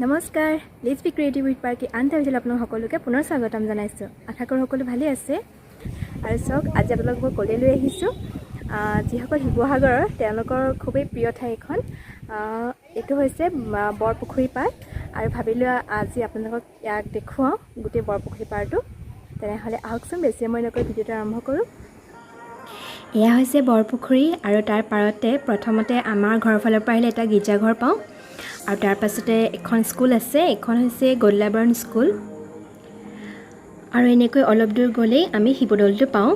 নমস্কাৰ let's B creative with পাৰ্কি আনটা ভিডিঅ'ত আপোনালোক সকলোকে পুনৰ স্বাগতম জনাইছোঁ। আশা কৰোঁ সকলো ভালেই আছে। আৰু চাওক আজি আপোনালোকক মই ক'লৈ লৈ আহিছোঁ, যিসকল শিৱসাগৰৰ তেওঁলোকৰ খুবেই প্ৰিয় ঠাই এখন। এইটো হৈছে বৰপুখুৰী পাৰ, আৰু ভাবিলোঁ আজি আপোনালোকক ইয়াক দেখুৱাওঁ গোটেই বৰপুখুৰী পাৰটো। তেনেহ'লে আহকচোন, বেছি সময় নকৈ ভিডিঅ'টো আৰম্ভ কৰোঁ। এয়া হৈছে বৰপুখুৰী, আৰু তাৰ পাৰতে প্ৰথমতে আমাৰ ঘৰৰ ফালৰ পৰা আহিলে এটা গীৰ্জাঘৰ পাওঁ, আৰু তাৰ পাছতে এখন স্কুল আছে। এখন হৈছে গল্লাবৰণ স্কুল, আৰু এনেকৈ অলপ দূৰ গ'লেই আমি শিৱদৌলটো পাওঁ।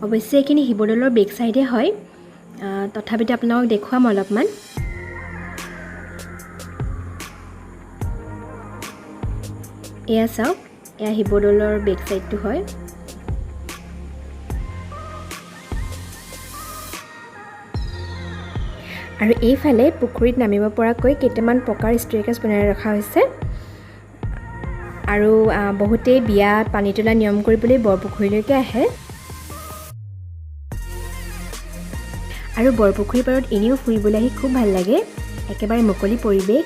অৱশ্যে এইখিনি শিৱদৌলৰ বেক চাইডে হয়, তথাপিতো আপোনালোকক দেখুৱাম অলপমান। এয়া চাওক, এয়া শিৱদৌলৰ বেক চাইডটো হয়। আৰু এইফালে পুখুৰীত নামিব পৰাকৈ কেইটামান পকাৰ ষ্টেৰকেছ বনাই ৰখা হৈছে, আৰু বহুতেই বিয়াত পানী তোলা নিয়ম কৰিবলৈ বৰপুখুৰীলৈকে আহে। আৰু বৰপুখুৰীৰ পাৰত এনেও ফুৰিবলৈ আহি খুব ভাল লাগে, একেবাৰে মুকলি পৰিৱেশ,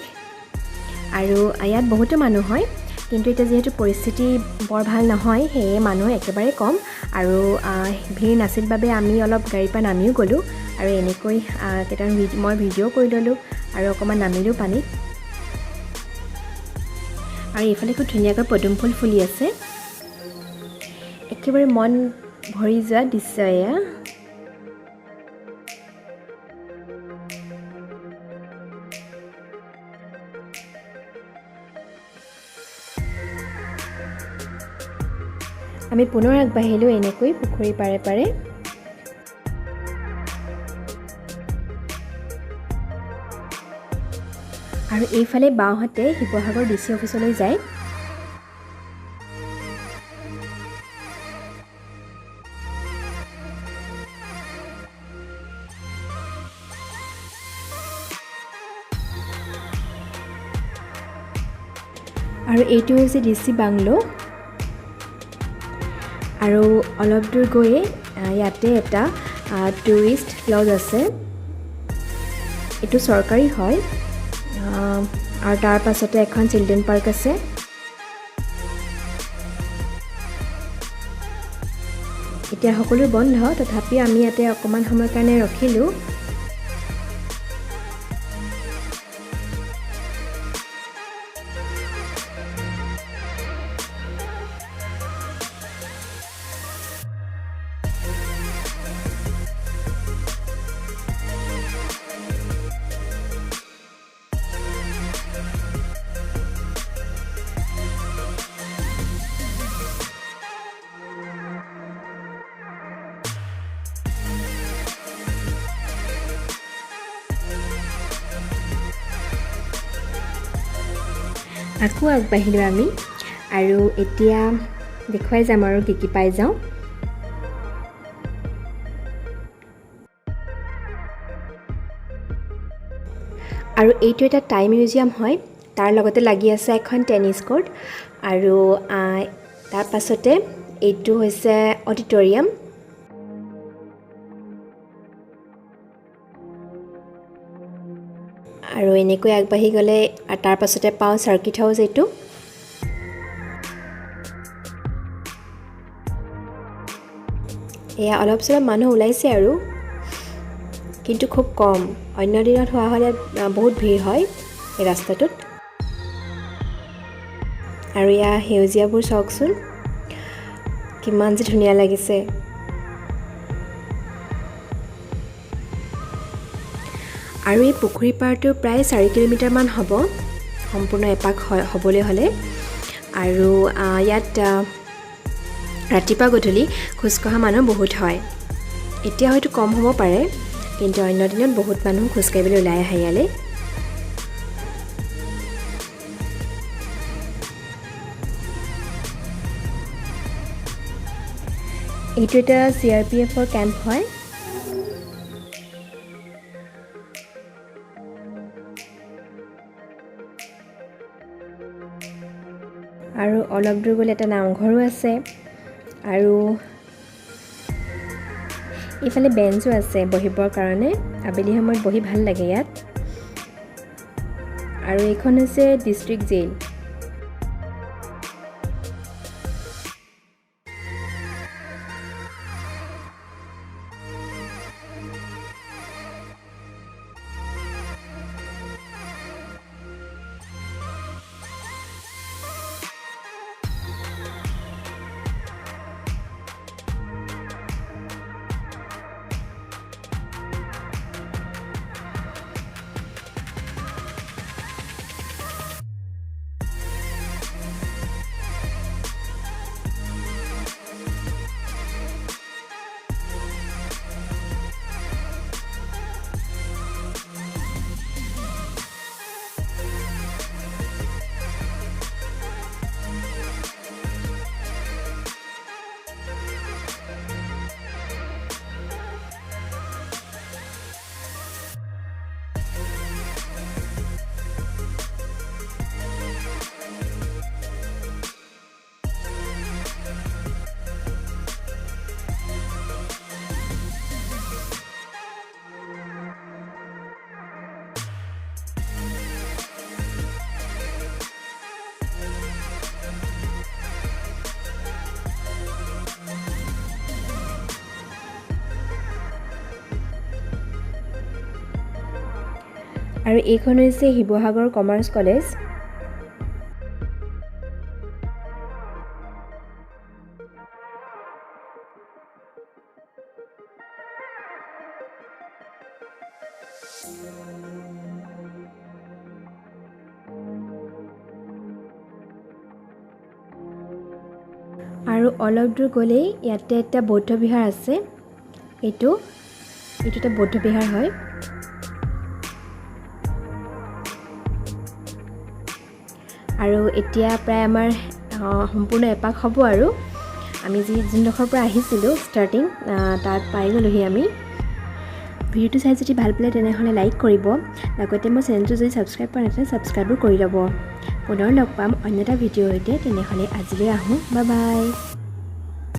আৰু ইয়াত বহুতো মানুহ হয়। কিন্তু এতিয়া যিহেতু পৰিস্থিতি বৰ ভাল নহয়, সেয়ে মানুহ একেবাৰে কম, আৰু ভিৰ নাছিল বাবে আমি অলপ গাড়ীৰ পৰা নামিও গ'লোঁ, আৰু এনেকৈ কেইটামান মই ভিডিঅ' কৰি ল'লোঁ, আৰু অকণমান নামিলোঁ পানীত। আৰু এইফালে খুব ধুনীয়াকৈ পদুম ফুল ফুলি আছে, একেবাৰে মন ভৰি যোৱা দৃশ্য এয়া। আমি পুনৰ আগবাঢ়িলোঁ এনেকৈ পুখুৰীৰ পাৰে পাৰে। আৰু এইফালে বাওঁহাতে শিৱসাগৰ DC অফিচলৈ যায়। আৰু এইটো হৈছে DC বাংলো, আৰু অলপ দূৰ গৈয়ে ইয়াতে এটা টুৰিষ্ট লজ আছে। এইটো চৰকাৰী হয়, আৰু তাৰ পাছতে এখন চিলড্ৰেন পাৰ্ক আছে। এতিয়া সকলো বন্ধ, তথাপিও আমি ইয়াতে অকণমান সময়ৰ কাৰণে ৰখিলোঁ। আকৌ আগবাঢ়িলোঁ আমি, আৰু এতিয়া দেখুৱাই যাম আৰু কি কি পাই যাওঁ। আৰু এইটো এটা টাই মিউজিয়াম হয়, তাৰ লগতে লাগি আছে এখন টেনিছ কৰ্ট, আৰু তাৰ পাছতে এইটো হৈছে অডিটৰিয়াম। আৰু এনেকৈ আগবাঢ়ি গ'লে তাৰ পাছতে পাওঁ চাৰ্কিট হাউচ। এইটো এয়া অলপ চলপ মানুহ ওলাইছে, আৰু কিন্তু খুব কম। অন্য দিনত হোৱা হ'লে বহুত ভিৰ হয় এই ৰাস্তাটোত। আৰু এয়া সেউজীয়াবোৰ চাওকচোন, কিমান যে ধুনীয়া লাগিছে। আৰু এই পুখুৰী পাৰটো প্ৰায় 4 কিলোমিটাৰমান হ'ব সম্পূৰ্ণ এপাক হ'বলৈ হ'লে। আৰু ইয়াত ৰাতিপুৱা গধূলি খোজকঢ়া মানুহ বহুত হয়। এতিয়া হয়তো কম হ'ব পাৰে, কিন্তু অন্য দিনত বহুত মানুহ খোজকাঢ়িবলৈ ওলাই আহে ইয়ালৈ। এইটো এটা CRPFৰ কেম্প হয়। আৰু অলপ দূৰ গ'লে এটা নামঘৰো আছে, আৰু এইফালে বেঞ্চো আছে বহিবৰ কাৰণে। আবেলি সময়ত বহি ভাল লাগে ইয়াত। আৰু এইখন হৈছে ডিষ্ট্ৰিক্ট জেইল। আৰু এইখন হৈছে শিৱসাগৰ কমাৰ্চ কলেজ। আৰু অলপ দূৰ গ'লেই ইয়াতে এটা বৌদ্ধ বিহাৰ আছে। এইটো এটা বৌদ্ধ বিহাৰ হয়। আৰু এতিয়া প্ৰায় আমাৰ সম্পূৰ্ণ এপাক হ'ব আৰু আমি যোনডোখৰ পৰা আহিছিলোঁ ষ্টাৰ্টিং তাত পাই গ'লোহি আমি। ভিডিঅ'টো চাই যদি ভাল পালে তেনেহ'লে লাইক কৰিব, লগতে মোৰ চেনেলটো যদি ছাবস্ক্ৰাইব কৰা নাথাকে ছাবস্ক্ৰাইবো কৰি ল'ব। পুনৰ লগ পাম অন্য এটা ভিডিঅ'ৰ সৈতে। তেনেহ'লে আজিলৈ আহোঁ, বাই বাই।